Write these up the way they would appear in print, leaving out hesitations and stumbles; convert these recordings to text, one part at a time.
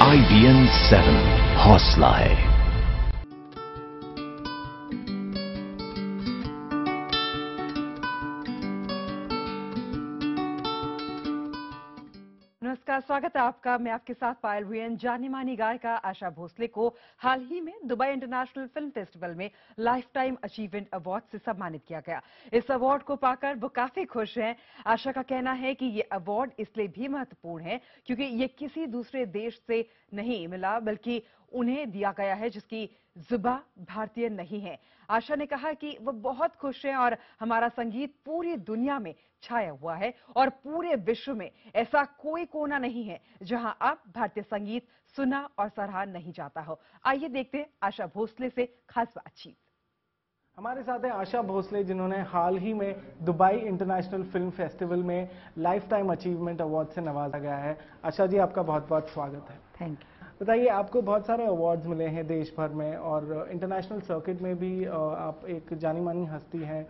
IBN 7 हौसला है। नमस्कार, स्वागत है आपका। मैं आपके साथ पायल भुयन। जानी मानी गायिका आशा भोसले को हाल ही में दुबई इंटरनेशनल फिल्म फेस्टिवल में लाइफ टाइम अचीवमेंट अवार्ड से सम्मानित किया गया। इस अवार्ड को पाकर वो काफी खुश हैं। आशा का कहना है कि ये अवार्ड इसलिए भी महत्वपूर्ण है क्योंकि ये किसी दूसरे देश से नहीं मिला, बल्कि उन्हें दिया गया है जिसकी जुबान भारतीय नहीं है। आशा ने कहा कि वो बहुत खुश हैं और हमारा संगीत पूरी दुनिया में छाया हुआ है और पूरे विश्व में ऐसा कोई कोना नहीं है जहां अब भारतीय संगीत सुना और सराहा नहीं जाता हो। आइए देखते हैं आशा भोसले से खास बातचीत। हमारे साथ है आशा भोसले, जिन्होंने हाल ही में दुबई इंटरनेशनल फिल्म फेस्टिवल में लाइफ टाइम अचीवमेंट अवार्ड से नवाजा गया है। आशा जी, आपका बहुत बहुत स्वागत है। Thank you. बताइए, आपको बहुत सारे अवार्ड्स मिले हैं देश भर में और इंटरनेशनल सर्किट में भी आप एक जानी मानी हस्ती हैं,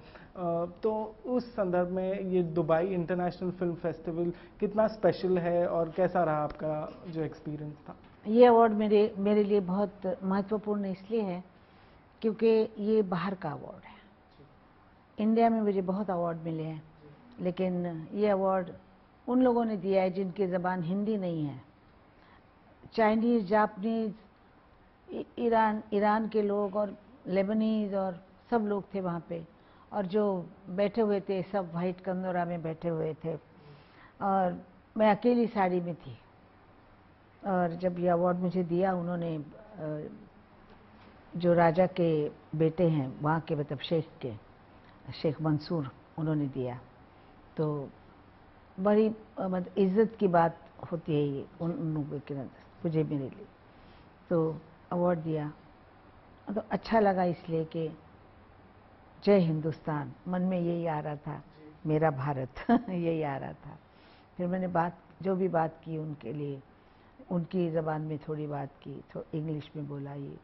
तो उस संदर्भ में ये दुबई इंटरनेशनल फिल्म फेस्टिवल कितना स्पेशल है और कैसा रहा आपका जो एक्सपीरियंस था? ये अवार्ड मेरे लिए बहुत महत्वपूर्ण इसलिए है क्योंकि ये बाहर का अवार्ड है। इंडिया में मुझे बहुत अवार्ड मिले हैं, लेकिन ये अवार्ड उन लोगों ने दिया है जिनकी ज़बान हिंदी नहीं है। चाइनीज़, जापानीज़, ईरान के लोग और लेबनीज़ और सब लोग थे वहाँ पे, और जो बैठे हुए थे सब वाइट कंदोरा में बैठे हुए थे और मैं अकेली साड़ी में थी। और जब ये अवार्ड मुझे दिया, उन्होंने जो राजा के बेटे हैं वहाँ के, मतलब शेख मंसूर, उन्होंने दिया। तो बड़ी मतलब इज्जत की बात होती है ये उन लोगों के नजर, मुझे, मेरे लिए। तो अवार्ड दिया तो अच्छा लगा, इसलिए कि जय हिंदुस्तान मन में यही आ रहा था, मेरा भारत यही आ रहा था। फिर मैंने जो भी बात की उनके लिए, उनकी ज़बान में थोड़ी बात की, इंग्लिश में बोला ये।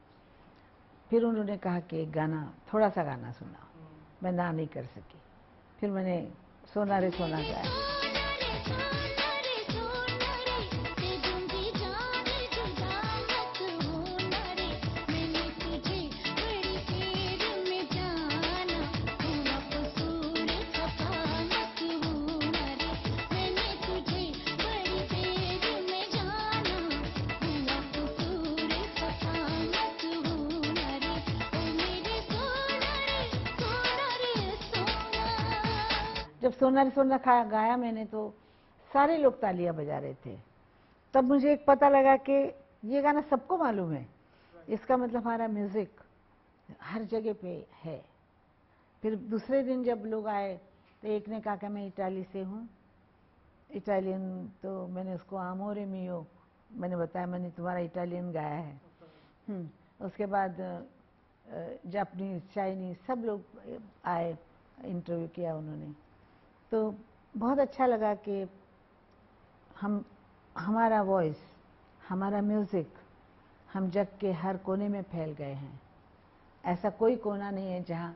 फिर उन्होंने कहा कि गाना, थोड़ा सा गाना सुना। मैं ना नहीं कर सकी। फिर मैंने सोना रे सोना गाया। जब सोना रे सोना गाया मैंने, तो सारे लोग तालियां बजा रहे थे। तब मुझे एक पता लगा कि ये गाना सबको मालूम है, इसका मतलब हमारा म्यूजिक हर जगह पे है। फिर दूसरे दिन जब लोग आए तो एक ने कहा कि मैं इटाली से हूँ, इटालियन। तो मैंने उसको आमोरे मियो मैंने बताया, मैंने तुम्हारा इटालियन गाया है। उसके बाद जापानीज, चाइनीज सब लोग आए, इंटरव्यू किया उन्होंने। तो बहुत अच्छा लगा कि हमारा वॉइस, हमारा म्यूज़िक हम जग के हर कोने में फैल गए हैं। ऐसा कोई कोना नहीं है जहां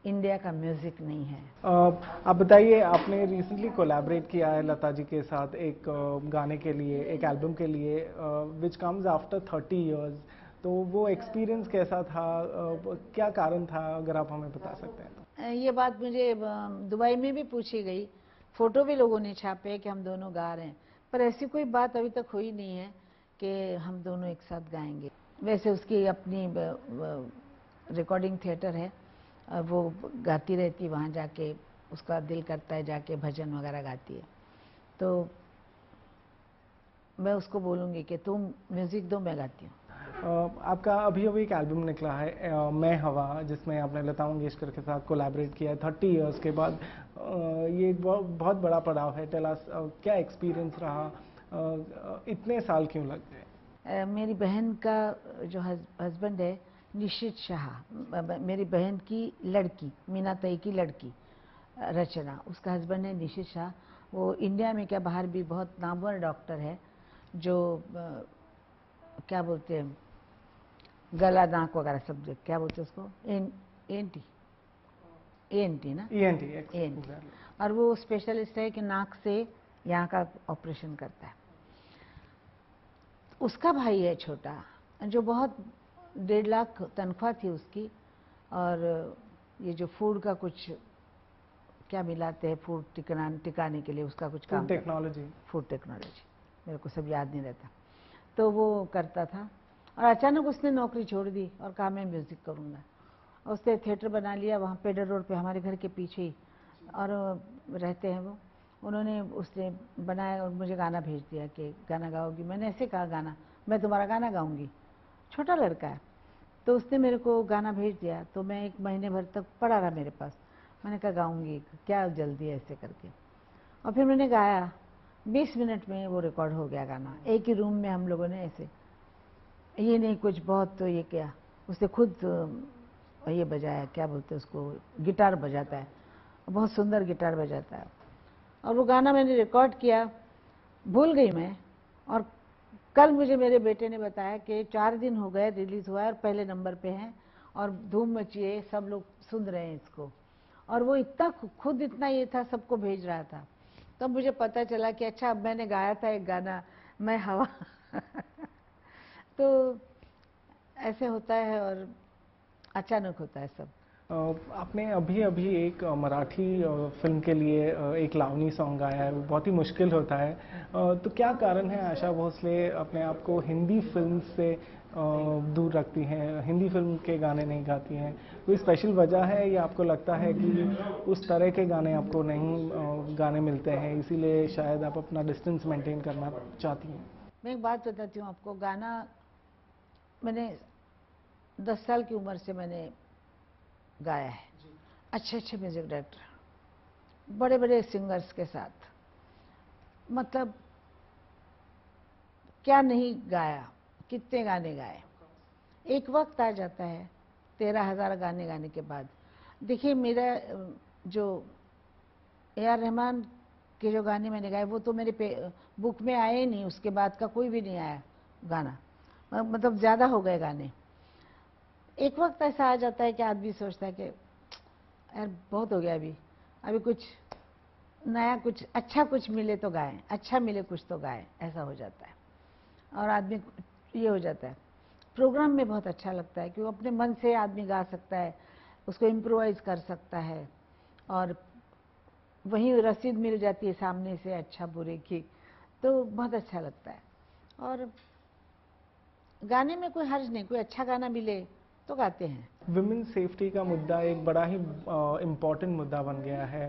इंडिया का म्यूज़िक नहीं है। आप बताइए, आपने रिसेंटली कोलैबोरेट किया है लता जी के साथ एक गाने के लिए, एक एल्बम के लिए, विच कम्स आफ्टर 30 इयर्स। तो वो एक्सपीरियंस कैसा था, क्या कारण था, अगर आप हमें बता सकते हैं तो? ये बात मुझे दुबई में भी पूछी गई, फोटो भी लोगों ने छापे कि हम दोनों गा रहे हैं, पर ऐसी कोई बात अभी तक हुई नहीं है कि हम दोनों एक साथ गाएंगे। वैसे उसकी अपनी रिकॉर्डिंग थिएटर है, वो गाती रहती, वहाँ जाके उसका दिल करता है जाके भजन वगैरह गाती है। तो मैं उसको बोलूँगी कि तुम म्यूज़िक दो, मैं गाती हूँ। आपका अभी एक एल्बम निकला है, मैं हवा, जिसमें आपने लता मंगेशकर के साथ कोलैबोरेट किया है 30 इयर्स के बाद। ये बहुत बड़ा पड़ाव है। टेल अस, क्या एक्सपीरियंस रहा, इतने साल क्यों लग गए? मेरी बहन का जो हस्बैंड है निशित शाह, मेरी बहन की लड़की, मीना तई की लड़की रचना, उसका हस्बैंड है निशित शाह। वो इंडिया में क्या बाहर भी बहुत नामवर डॉक्टर है, जो क्या बोलते हैं, गला नाक वगैरह सब, क्या बोलते हैं उसको, ENT ना, ENT। और वो स्पेशलिस्ट है कि नाक से यहाँ का ऑपरेशन करता है। उसका भाई है छोटा, जो बहुत 1.5 लाख तनख्वाह थी उसकी, और ये जो फूड का कुछ क्या मिलाते हैं फूड टिकाने के लिए, उसका कुछ काम, फूड टेक्नोलॉजी, मेरे को सब याद नहीं रहता, तो वो करता था। और अचानक उसने नौकरी छोड़ दी और कहा मैं म्यूज़िक करूँगा। उसने थिएटर बना लिया वहाँ पेडर रोड पे, हमारे घर के पीछे ही, और रहते हैं वो। उन्होंने उसने बनाया और मुझे गाना भेज दिया कि गाना गाओगी। मैंने ऐसे कहा गाना, मैं तुम्हारा गाना गाऊंगी, छोटा लड़का है। तो उसने मेरे को गाना भेज दिया, तो मैं 1 महीने भर तक पड़ा रहा मेरे पास। मैंने कहा गाऊंगी, क्या जल्दी है, ऐसे करके। और फिर मैंने गाया, 20 मिनट में वो रिकॉर्ड हो गया गाना। एक ही रूम में हम लोगों ने ऐसे, ये नहीं कुछ बहुत तो ये किया, उसने खुद ये बजाया, क्या बोलते हैं उसको, गिटार बजाता है, बहुत सुंदर गिटार बजाता है। और वो गाना मैंने रिकॉर्ड किया, भूल गई मैं। और कल मुझे मेरे बेटे ने बताया कि 4 दिन हो गए रिलीज़ हुआ है और पहले नंबर पे है और धूम मची है, सब लोग सुन रहे हैं इसको। और वो इतना खुद इतना ये था, सबको भेज रहा था। तब मुझे पता चला कि अच्छा, अब मैंने गाया था एक गाना, मैं हवा तो ऐसे होता है और अचानक होता है सब। आपने अभी अभी एक मराठी फिल्म के लिए एक लावनी सॉन्ग गाया है, वो बहुत ही मुश्किल होता है। तो क्या कारण है आशा भोसले अपने आप को हिंदी फिल्म से दूर रखती हैं, हिंदी फिल्म के गाने नहीं गाती हैं? कोई स्पेशल वजह है या आपको लगता है कि उस तरह के गाने आपको नहीं गाने मिलते हैं, इसीलिए शायद आप अपना डिस्टेंस मेंटेन करना चाहती हैं? मैं एक बात बताती हूँ आपको, गाना मैंने 10 साल की उम्र से मैंने गाया है, अच्छे अच्छे म्यूजिक डायरेक्टर, बड़े बड़े सिंगर्स के साथ, मतलब क्या नहीं गाया, कितने गाने गाए। एक वक्त आ जाता है 13,000 गाने गाने के बाद। देखिए मेरा जो A.R. रहमान के जो गाने मैंने गाए वो तो मेरे बुक में आए नहीं, उसके बाद का कोई भी नहीं आया गाना, मतलब ज़्यादा हो गए गाने। एक वक्त ऐसा आ जाता है कि आदमी सोचता है कि यार बहुत हो गया, अभी कुछ नया, कुछ अच्छा कुछ मिले तो गाएं, अच्छा मिले कुछ तो गाएं, ऐसा हो जाता है। और आदमी ये हो जाता है। प्रोग्राम में बहुत अच्छा लगता है कि वो अपने मन से आदमी गा सकता है, उसको इम्प्रोवाइज़ कर सकता है, और वहीं रसीद मिल जाती है सामने से अच्छा बुरे की, तो बहुत अच्छा लगता है। और गाने में कोई हर्ज नहीं, कोई अच्छा गाना मिले तो गाते हैं। विमेन सेफ्टी का मुद्दा एक बड़ा ही इम्पॉर्टेंट मुद्दा बन गया है।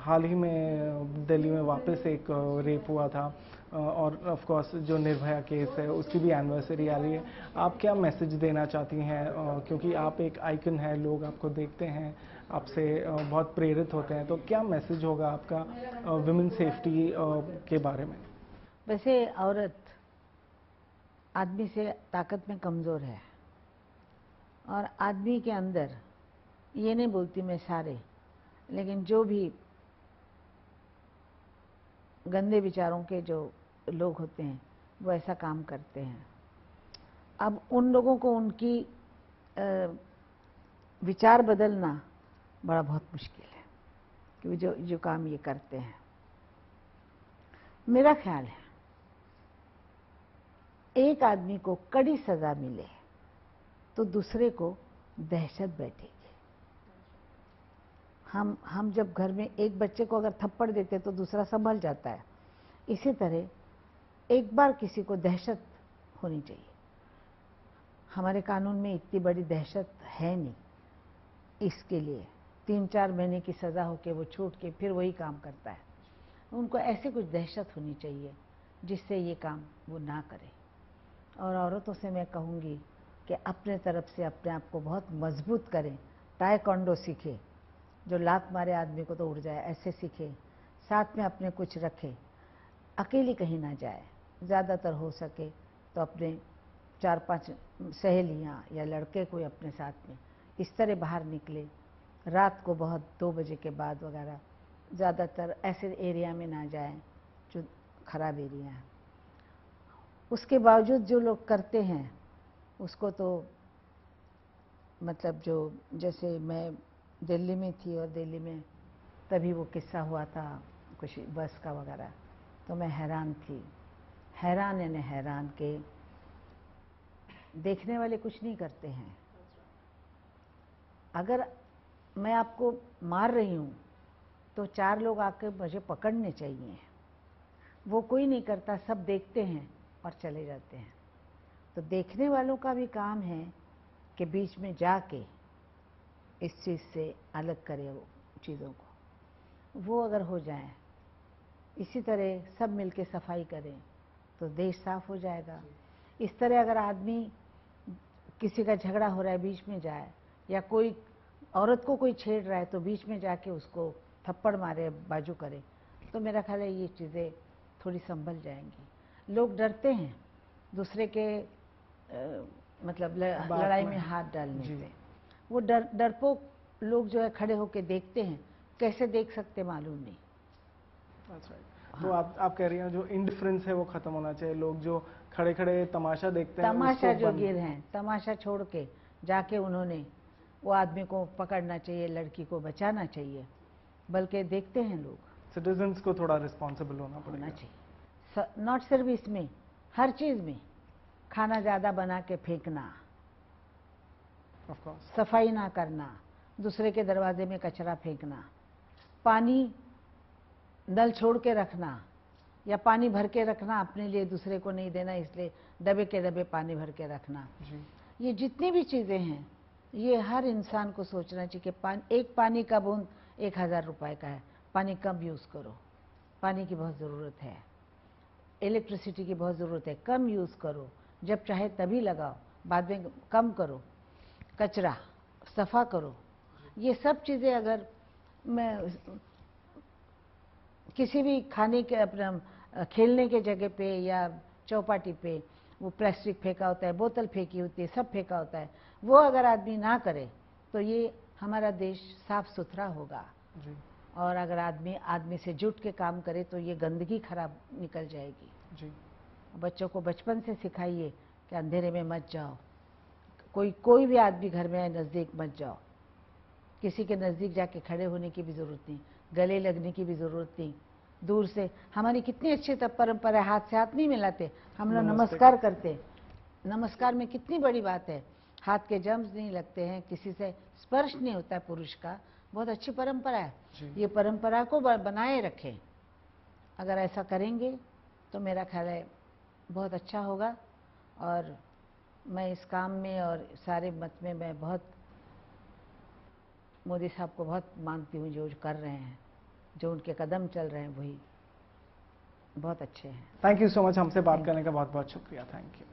हाल ही में दिल्ली में वापस एक रेप हुआ था, और ऑफ कोर्स जो निर्भया केस है उसकी भी एनिवर्सरी आ रही है। आप क्या मैसेज देना चाहती हैं, क्योंकि आप एक आइकन हैं, लोग आपको देखते हैं, आपसे बहुत प्रेरित होते हैं, तो क्या मैसेज होगा आपका विमेन सेफ्टी के बारे में? वैसे औरत आदमी से ताकत में कमज़ोर है, और आदमी के अंदर, ये नहीं बोलती मैं सारे, लेकिन जो भी गंदे विचारों के जो लोग होते हैं वो ऐसा काम करते हैं। अब उन लोगों को उनकी विचार बदलना बड़ा बहुत मुश्किल है, कि जो काम ये करते हैं। मेरा ख्याल है एक आदमी को कड़ी सजा मिले तो दूसरे को दहशत बैठेगी। हम जब घर में एक बच्चे को अगर थप्पड़ देते तो दूसरा संभल जाता है, इसी तरह एक बार किसी को दहशत होनी चाहिए। हमारे कानून में इतनी बड़ी दहशत है नहीं, इसके लिए 3-4 महीने की सज़ा होके वो छूट के फिर वही काम करता है। उनको ऐसे कुछ दहशत होनी चाहिए जिससे ये काम वो ना करे। और औरतों से मैं कहूँगी कि अपने तरफ से अपने आप को बहुत मजबूत करें, ताइक्वांडो सीखें, जो लात मारे आदमी को तो उड़ जाए ऐसे सीखें, साथ में अपने कुछ रखें, अकेली कहीं ना जाए, ज़्यादातर हो सके तो अपने 4-5 सहेलियाँ या लड़के कोई अपने साथ में, इस तरह बाहर निकले। रात को बहुत 2 बजे के बाद वगैरह ज़्यादातर ऐसे एरिया में ना जाएं जो ख़राब एरिया है। उसके बावजूद जो लोग करते हैं उसको तो मतलब, जो जैसे मैं दिल्ली में थी और दिल्ली में तभी वो किस्सा हुआ था कुछ बस का वगैरह, तो मैं हैरान थी। हैरान यानी हैरान के देखने वाले कुछ नहीं करते हैं। अगर मैं आपको मार रही हूँ तो 4 लोग आकर मुझे पकड़ने चाहिए, वो कोई नहीं करता, सब देखते हैं और चले जाते हैं। तो देखने वालों का भी काम है कि बीच में जाके इस चीज़ से अलग करे वो चीज़ों को। वो अगर हो जाए, इसी तरह सब मिलके सफाई करें तो देश साफ हो जाएगा। इस तरह अगर आदमी किसी का झगड़ा हो रहा है बीच में जाए, या कोई औरत को कोई छेड़ रहा है तो बीच में जाके उसको थप्पड़ मारे, बाजू करे, तो मेरा ख्याल है ये चीज़ें थोड़ी संभल जाएंगी। लोग डरते हैं दूसरे के मतलब लड़ाई में हाथ डालने से। वो डरपोक लोग जो है खड़े होके देखते हैं, कैसे देख सकते मालूम नहीं। That's right. तो आप कह रही हैं जो इंडिफरेंस है वो खत्म होना चाहिए। लोग जो खड़े खड़े तमाशा देखते हैं, तमाशा जो गिर हैं, तमाशा छोड़ के जाके उन्होंने वो आदमी को पकड़ना चाहिए, लड़की को बचाना चाहिए, बल्कि देखते हैं लोग। सिटीजन्स को थोड़ा रिस्पॉन्सिबल होना चाहिए, नॉट सिर्फ इसमें, हर चीज़ में। खाना ज़्यादा बना के फेंकना, सफाई ना करना, दूसरे के दरवाजे में कचरा फेंकना, पानी नल छोड़ के रखना या पानी भर के रखना, अपने लिए दूसरे को नहीं देना, इसलिए डब्बे के डब्बे पानी भर के रखना। ये जितनी भी चीज़ें हैं, ये हर इंसान को सोचना चाहिए कि एक पानी का बूंद 1000 रुपए का है। पानी कम यूज़ करो, पानी की बहुत ज़रूरत है। इलेक्ट्रिसिटी की बहुत ज़रूरत है, कम यूज़ करो, जब चाहे तभी लगाओ, बाद में कम करो। कचरा सफ़ा करो। ये सब चीज़ें अगर मैं किसी भी खाने के अपना खेलने के जगह पे या चौपाटी पे वो प्लास्टिक फेंका होता है, बोतल फेंकी होती है, सब फेंका होता है, वो अगर आदमी ना करे तो ये हमारा देश साफ सुथरा होगा। और अगर आदमी से जुट के काम करे तो ये गंदगी खराब निकल जाएगी। बच्चों को बचपन से सिखाइए कि अंधेरे में मत जाओ, कोई भी आदमी घर में आए नज़दीक मत जाओ, किसी के नज़दीक जाके खड़े होने की भी ज़रूरत नहीं, गले लगने की भी ज़रूरत नहीं। दूर से, हमारी कितनी अच्छी तब परंपरा है, हाथ से हाथ नहीं मिलाते, हम लोग नमस्कार करते। नमस्कार में कितनी बड़ी बात है, हाथ के जर्म्स नहीं लगते हैं, किसी से स्पर्श नहीं होता है पुरुष का। बहुत अच्छी परंपरा है, ये परंपरा को बनाए रखें। अगर ऐसा करेंगे तो मेरा ख्याल है बहुत अच्छा होगा। और मैं इस काम में और सारे मत में मैं बहुत मोदी साहब को बहुत मानती हूँ, जो कर रहे हैं, जो उनके कदम चल रहे हैं वही बहुत अच्छे हैं। थैंक यू सो मच, हमसे बात करने का बहुत बहुत शुक्रिया। Thank you.